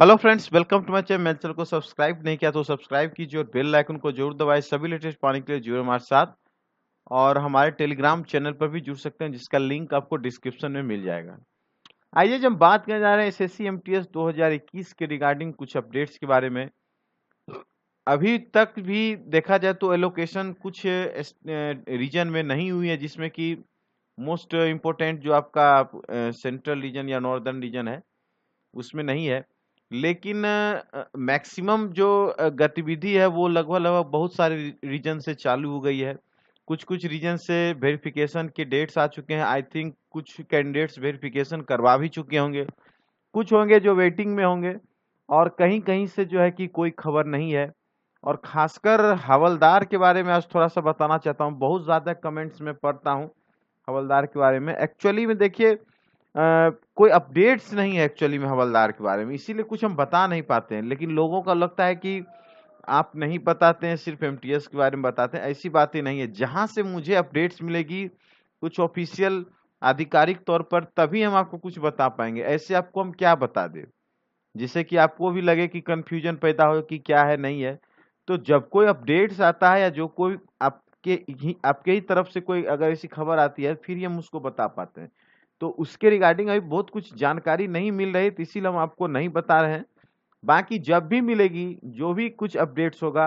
Hello friends, welcome to my channel को subscribe नहीं किया तो सब्सक्राइब कीजिए और बेल आइकन को जरूर दबाएं। सभी लेटेस्ट पाने के लिए जुड़े हमारे साथ और हमारे टेलीग्राम चैनल पर भी जुड़ सकते हैं, जिसका लिंक आपको डिस्क्रिप्शन में मिल जाएगा। आइए, जब बात करने जा रहे हैं एसएससी एमटीएस 2021 के रिगार्डिंग कुछ अपडेट्स के बारे में। अभी तक भी देखा जाए तो एलोकेशन कुछ रीजन में नहीं हुई है, जिसमें कि मोस्ट इम्पोर्टेंट जो आपका सेंट्रल रीजन या नॉर्दर्न रीजन है उसमें नहीं है। लेकिन मैक्सिमम जो गतिविधि है वो लगभग लगभग बहुत सारे रीजन से चालू हो गई है। कुछ कुछ रीजन से वेरिफिकेशन के डेट्स आ चुके हैं। आई थिंक कुछ कैंडिडेट्स वेरिफिकेशन करवा भी चुके होंगे, कुछ होंगे जो वेटिंग में होंगे, और कहीं कहीं से जो है कि कोई खबर नहीं है। और खासकर हवलदार के बारे में आज थोड़ा सा बताना चाहता हूँ। बहुत ज़्यादा कमेंट्स में पढ़ता हूँ हवलदार के बारे में। एक्चुअली में देखिए, कोई अपडेट्स नहीं है एक्चुअली में हवलदार के बारे में, इसीलिए कुछ हम बता नहीं पाते हैं। लेकिन लोगों का लगता है कि आप नहीं बताते हैं, सिर्फ एमटीएस के बारे में बताते हैं। ऐसी बातें नहीं है। जहां से मुझे अपडेट्स मिलेगी कुछ ऑफिशियल आधिकारिक तौर पर, तभी हम आपको कुछ बता पाएंगे। ऐसे आपको हम क्या बता दें जिससे कि आपको भी लगे कि कंफ्यूजन पैदा हो कि क्या है नहीं है। तो जब कोई अपडेट्स आता है या जो कोई आपके ही तरफ से कोई अगर ऐसी खबर आती है, फिर ही हम उसको बता पाते हैं। तो उसके रिगार्डिंग अभी बहुत कुछ जानकारी नहीं मिल रही, तो इसीलिए हम आपको नहीं बता रहे हैं। बाकी जब भी मिलेगी, जो भी कुछ अपडेट्स होगा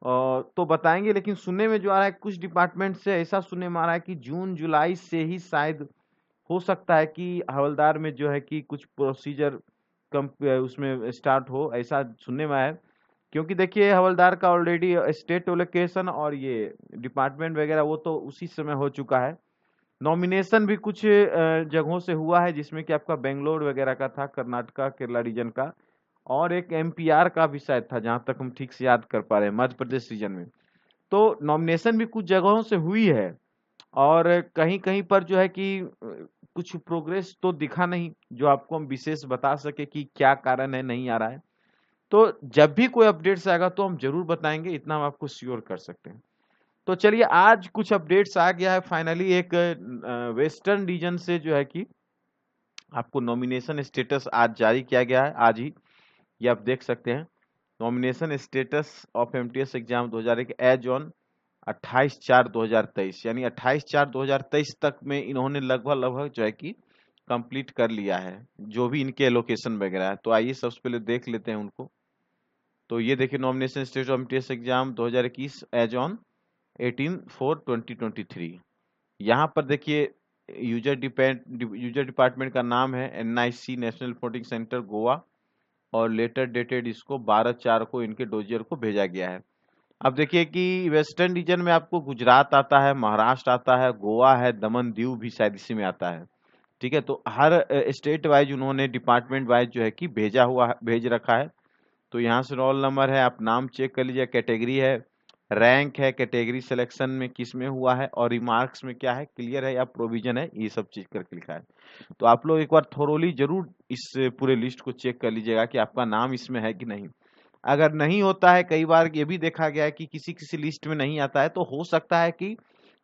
तो बताएंगे। लेकिन सुनने में जो आ रहा है, कुछ डिपार्टमेंट से ऐसा सुनने में आ रहा है कि जून जुलाई से ही शायद हो सकता है कि हवलदार में जो है कि कुछ प्रोसीजर कम उसमें स्टार्ट हो, ऐसा सुनने में आया है। क्योंकि देखिए, हवलदार का ऑलरेडी स्टेट एलोकेशन और ये डिपार्टमेंट वगैरह वो तो उसी समय हो चुका है। नॉमिनेशन भी कुछ जगहों से हुआ है, जिसमें कि आपका बेंगलोर वगैरह का था, कर्नाटका केरला रीजन का, और एक एमपीआर का भी शायद था, जहां तक हम ठीक से याद कर पा रहे हैं, मध्य प्रदेश रीजन में। तो नॉमिनेशन भी कुछ जगहों से हुई है, और कहीं कहीं पर जो है कि कुछ प्रोग्रेस तो दिखा नहीं, जो आपको हम विशेष बता सके कि क्या कारण है नहीं आ रहा है। तो जब भी कोई अपडेट्स आएगा तो हम जरूर बताएंगे, इतना हम आपको श्योर कर सकते हैं। तो चलिए, आज कुछ अपडेट्स आ गया है फाइनली। एक वेस्टर्न रीजन से जो है कि आपको नॉमिनेशन स्टेटस आज जारी किया गया है, आज ही। ये आप देख सकते हैं, nomination status of MTS exam 2001 as on 28/4/2023, यानी 28/4/2023 तक में इन्होंने लगभग लगभग जो है कि कंप्लीट कर लिया है, जो भी इनके एलोकेशन वगैरह है। तो आइए सबसे पहले देख लेते हैं उनको। तो ये देखिए, nomination status of MTS exam 2021 as on 18/4/2023। यहाँ पर देखिए, यूजर डिपार्टमेंट का नाम है NIC, national reporting centre Goa, और लेटर डेटेड इसको 12/4 को इनके डोजियर को भेजा गया है। अब देखिए कि वेस्टर्न रीजन में आपको गुजरात आता है, महाराष्ट्र आता है, गोवा है, दमन दीव भी शायद इसी में आता है। ठीक है, तो हर स्टेट वाइज उन्होंने डिपार्टमेंट वाइज जो है कि भेज रखा है। तो यहाँ से रोल नंबर है, आप नाम चेक कर लीजिए, कैटेगरी है, रैंक है, कैटेगरी सिलेक्शन में किस में हुआ है, और रिमार्क्स में क्या है, क्लियर है या प्रोविजन है, ये सब चीज करके लिखा है। तो आप लोग एक बार थोरोली जरूर इस पूरे लिस्ट को चेक कर लीजिएगा कि आपका नाम इसमें है कि नहीं। अगर नहीं होता है, कई बार ये भी देखा गया है कि किसी किसी लिस्ट में नहीं आता है, तो हो सकता है कि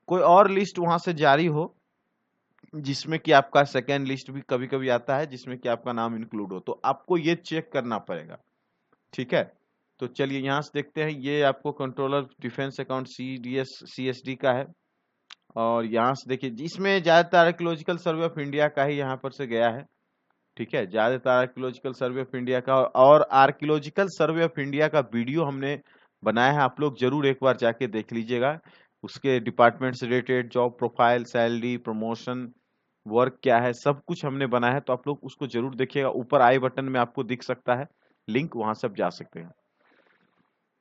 कोई और लिस्ट वहां से जारी हो, जिसमें कि आपका सेकेंड लिस्ट भी कभी कभी आता है, जिसमें कि आपका नाम इंक्लूड हो। तो आपको ये चेक करना पड़ेगा। ठीक है, तो चलिए यहाँ से देखते हैं। ये आपको controller defence account CDS CSD का है। और यहाँ से देखिए, जिसमें ज्यादातर आर्कियोलॉजिकल सर्वे ऑफ इंडिया का ही यहाँ पर से गया है। ठीक है, ज्यादातर आर्कियोलॉजिकल सर्वे ऑफ इंडिया का, और आर्कियोलॉजिकल सर्वे ऑफ इंडिया का वीडियो हमने बनाया है, आप लोग जरूर एक बार जाके देख लीजिएगा। उसके डिपार्टमेंट से related job profile, salary, promotion, work क्या है, सब कुछ हमने बनाया है। तो आप लोग उसको जरूर देखिएगा, ऊपर आई बटन में आपको दिख सकता है लिंक, वहां से आप जा सकते हैं।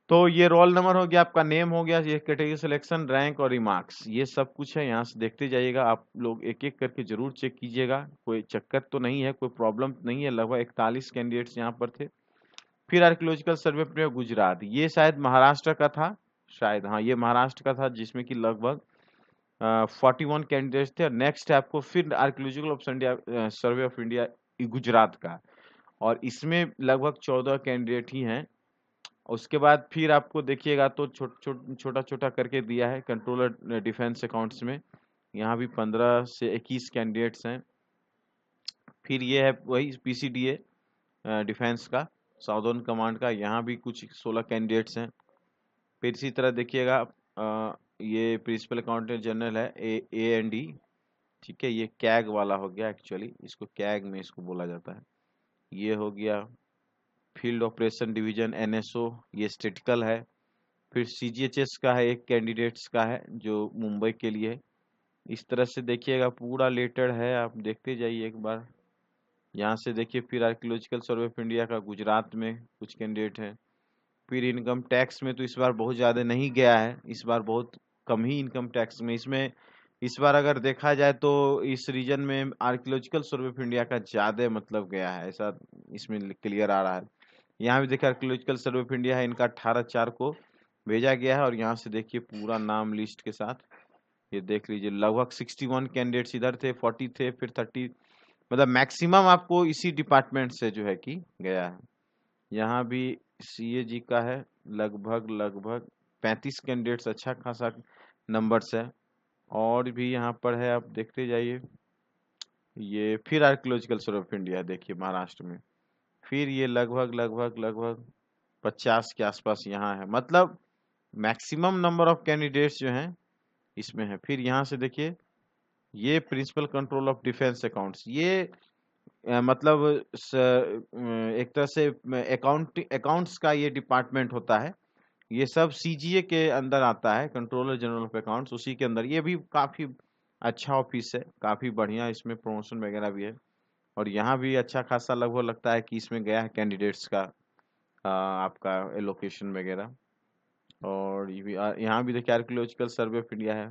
तो ये रोल नंबर हो गया, आपका नेम हो गया, ये कैटेगरी सिलेक्शन, रैंक और रिमार्क्स, ये सब कुछ है। यहाँ से देखते जाइएगा, आप लोग एक एक करके जरूर चेक कीजिएगा। कोई चक्कर तो नहीं है, कोई प्रॉब्लम नहीं है। लगभग 41 कैंडिडेट्स यहाँ पर थे। फिर आर्कियोलॉजिकल सर्वे ऑफ गुजरात, ये शायद महाराष्ट्र का था, शायद, हाँ ये महाराष्ट्र का था, जिसमें कि लगभग 41 कैंडिडेट्स थे। और नेक्स्ट है आपको फिर archaeological of India survey of India Gujarat का, और इसमें लगभग 14 कैंडिडेट ही हैं। उसके बाद फिर आपको देखिएगा तो छोटा छोटा करके दिया है कंट्रोलर डिफेंस अकाउंट्स में, यहाँ भी 15 से 21 कैंडिडेट्स हैं। फिर ये है वही पीसीडीए डिफेंस का, साउदर्न कमांड का, यहाँ भी कुछ 16 कैंडिडेट्स हैं। फिर इसी तरह देखिएगा ये प्रिंसिपल अकाउंटेंट जनरल है A&D, ठीक है, ये कैग वाला हो गया, एक्चुअली इसको कैग में इसको बोला जाता है। ये हो गया फील्ड ऑपरेशन डिवीजन NSO, ये स्टेटिकल है। फिर CGHS का है, एक कैंडिडेट्स का है जो मुंबई के लिए है। इस तरह से देखिएगा पूरा लेटर है, आप देखते जाइए एक बार। यहाँ से देखिए फिर आर्कियोलॉजिकल सर्वे ऑफ इंडिया का गुजरात में कुछ कैंडिडेट हैं। फिर इनकम टैक्स में तो इस बार बहुत ज़्यादा नहीं गया है, इस बार बहुत कम ही इनकम टैक्स में। इसमें इस बार अगर देखा जाए तो इस रीजन में आर्कियोलॉजिकल सर्वे ऑफ इंडिया का ज़्यादा मतलब गया है, ऐसा इसमें क्लियर आ रहा है। यहाँ भी देखिए आर्कियोलॉजिकल सर्वे ऑफ इंडिया है, इनका 18/4 को भेजा गया है। और यहाँ से देखिए पूरा नाम लिस्ट के साथ ये देख लीजिए, लगभग 61 कैंडिडेट्स इधर थे, 40 थे, फिर 30, मतलब मैक्सिमम आपको इसी डिपार्टमेंट से जो है कि गया है। यहाँ भी CAG का है, लगभग लगभग 35 कैंडिडेट्स, अच्छा खासा नंबर्स है। और भी यहाँ पर है, आप देखते जाइए। ये फिर आर्कियोलॉजिकल सर्वे ऑफ इंडिया देखिए महाराष्ट्र में, फिर ये लगभग लगभग लगभग 50 के आसपास यहाँ है। मतलब मैक्सिमम नंबर ऑफ कैंडिडेट्स जो हैं इसमें है। फिर यहाँ से देखिए ये principal control of defence accounts, ये मतलब एक तरह से अकाउंट्स का ये डिपार्टमेंट होता है। ये सब CGA के अंदर आता है, कंट्रोलर जनरल ऑफ अकाउंट्स, उसी के अंदर। ये भी काफ़ी अच्छा ऑफिस है, काफ़ी बढ़िया, इसमें प्रमोशन वगैरह भी है। और यहाँ भी अच्छा खासा लगभग लगता है कि इसमें गया है कैंडिडेट्स का आपका एलोकेशन वगैरह। और ये भी यहाँ भी देखिए आर्कियोलॉजिकल सर्वे ऑफ इंडिया है,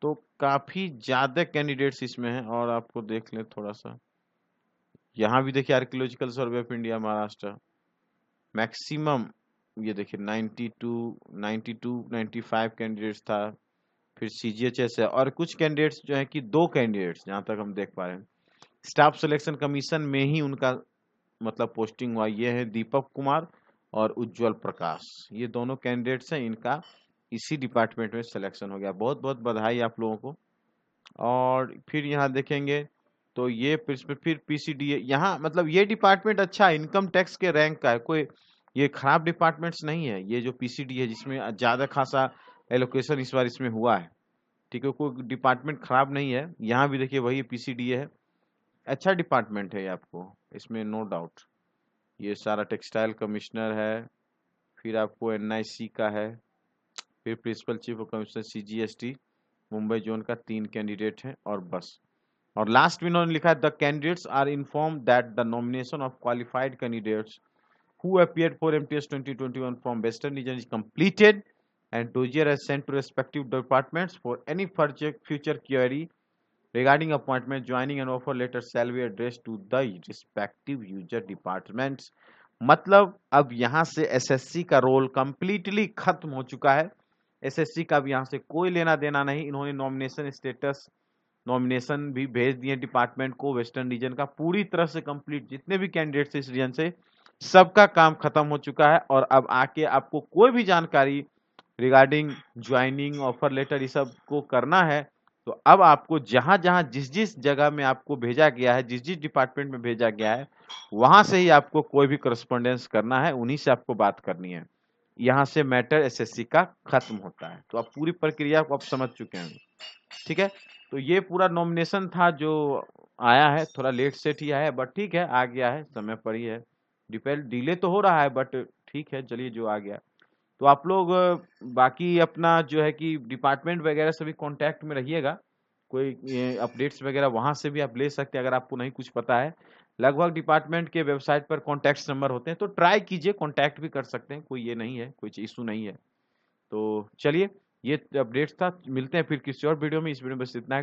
तो काफ़ी ज़्यादा कैंडिडेट्स इसमें हैं। और आपको देख लें थोड़ा सा, यहाँ भी देखिए archaeological survey of India Maharashtra, maximum ये देखिए 95 कैंडिडेट्स था। फिर CGHS है, और कुछ कैंडिडेट्स जो है कि 2 कैंडिडेट्स जहाँ तक हम देख पा रहे हैं स्टाफ सिलेक्शन कमीशन में ही उनका मतलब पोस्टिंग हुआ। ये है दीपक कुमार और उज्जवल प्रकाश, ये दोनों कैंडिडेट्स हैं, इनका इसी डिपार्टमेंट में सिलेक्शन हो गया। बहुत बहुत बधाई आप लोगों को। और फिर यहाँ देखेंगे तो ये फिर PCDA, यहाँ मतलब ये डिपार्टमेंट अच्छा इनकम टैक्स के रैंक का है, कोई ये खराब डिपार्टमेंट्स नहीं है। ये जो PCD है जिसमें ज़्यादा खासा एलोकेशन इस बार इसमें हुआ है, ठीक है, कोई डिपार्टमेंट खराब नहीं है। यहाँ भी देखिए वही PCDA है, अच्छा डिपार्टमेंट है ये आपको, इसमें नो डाउट। ये सारा टेक्सटाइल कमिश्नर है, फिर आपको NIC का है, फिर principal chief of commissioner CGST Mumbai zone का 3 कैंडिडेट हैं, और बस। और लास्ट में इन्होंने लिखा है the candidates are inform that the nomination of qualified candidates who appeared for MTS 2021 from Western region is completed and dossier is sent to respective departments for any future query regarding appointment, joining and offer letter shall be addressed to the respective user departments। मतलब अब यहाँ से SSC का role completely खत्म हो चुका है। SSC का अब यहाँ से कोई लेना देना नहीं। इन्होंने नॉमिनेशन भी भेज दिए डिपार्टमेंट को, वेस्टर्न रीजन का पूरी तरह से कंप्लीट, जितने भी कैंडिडेट्स इस रीजन से, सबका काम खत्म हो चुका है। और अब आके आपको कोई भी जानकारी रिगार्डिंग ज्वाइनिंग, ऑफर लेटर, ये सब को करना है, तो अब आपको जहां जहां जिस जिस जगह में आपको भेजा गया है, जिस जिस डिपार्टमेंट में भेजा गया है, वहां से ही आपको कोई भी करस्पॉन्डेंस करना है, उन्हीं से आपको बात करनी है। यहाँ से मैटर SSC का खत्म होता है। तो आप पूरी प्रक्रिया को आप समझ चुके हैं, ठीक है। तो ये पूरा नॉमिनेशन था जो आया है, थोड़ा लेट सेट ही आया है, बट ठीक है, आ गया है, समय पर ही है। डिले तो हो रहा है, बट ठीक है, चलिए जो आ गया। तो आप लोग बाकी अपना जो है कि डिपार्टमेंट वगैरह से भी कांटेक्ट में रहिएगा, कोई अपडेट्स वगैरह वहां से भी आप ले सकते हैं अगर आपको नहीं कुछ पता है। लगभग डिपार्टमेंट के वेबसाइट पर कॉन्टैक्ट नंबर होते हैं, तो ट्राई कीजिए, कांटेक्ट भी कर सकते हैं, कोई ये नहीं है, कोई इशू नहीं है। तो चलिए, ये अपडेट्स था, मिलते हैं फिर किसी और वीडियो में। इस वीडियो में बस इतना है।